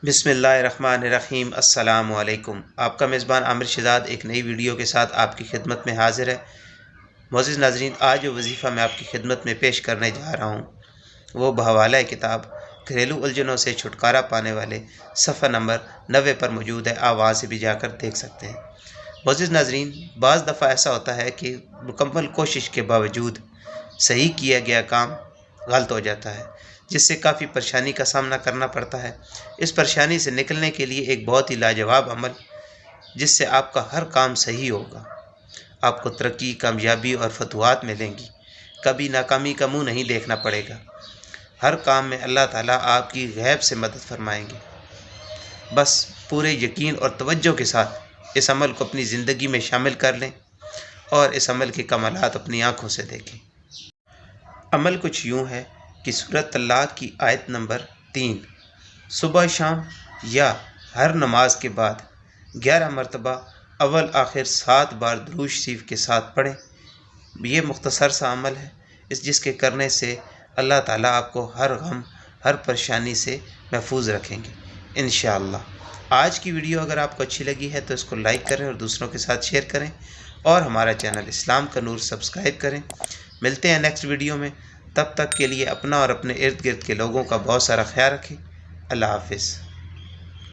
بسم اللہ الرحمن الرحیم۔ السلام علیکم۔ آپ کا میزبان عامر شہزاد ایک نئی ویڈیو کے ساتھ آپ کی خدمت میں حاضر ہے۔ معزز ناظرین، آج جو وظیفہ میں آپ کی خدمت میں پیش کرنے جا رہا ہوں وہ بحوالہ کتاب گھریلو الجھنوں سے چھٹکارا پانے والے صفحہ نمبر 90 پر موجود ہے۔ آپ وہاں سے بھی جا کر دیکھ سکتے ہیں۔ معزز ناظرین، بعض دفعہ ایسا ہوتا ہے کہ مکمل کوشش کے باوجود صحیح کیا گیا کام غلط ہو جاتا ہے، جس سے کافی پریشانی کا سامنا کرنا پڑتا ہے۔ اس پریشانی سے نکلنے کے لیے ایک بہت ہی لاجواب عمل، جس سے آپ کا ہر کام صحیح ہوگا، آپ کو ترقی، کامیابی اور فتوحات ملیں گی، کبھی ناکامی کا منہ نہیں دیکھنا پڑے گا، ہر کام میں اللہ تعالیٰ آپ کی غیب سے مدد فرمائیں گے۔ بس پورے یقین اور توجہ کے ساتھ اس عمل کو اپنی زندگی میں شامل کر لیں اور اس عمل کے کمالات اپنی آنکھوں سے دیکھیں۔ عمل کچھ یوں ہے کہ سورۃ طلاق کی آیت نمبر 3 صبح شام یا ہر نماز کے بعد 11 مرتبہ اول آخر 7 بار درود شریف کے ساتھ پڑھیں۔ یہ مختصر سا عمل ہے، جس کے کرنے سے اللہ تعالیٰ آپ کو ہر غم، ہر پریشانی سے محفوظ رکھیں گے انشاءاللہ۔ آج کی ویڈیو اگر آپ کو اچھی لگی ہے تو اس کو لائک کریں اور دوسروں کے ساتھ شیئر کریں، اور ہمارا چینل اسلام کا نور سبسکرائب کریں۔ ملتے ہیں نیکسٹ ویڈیو میں، تب تک کے لیے اپنا اور اپنے ارد گرد کے لوگوں کا بہت سارا خیال رکھیں۔ اللہ حافظ۔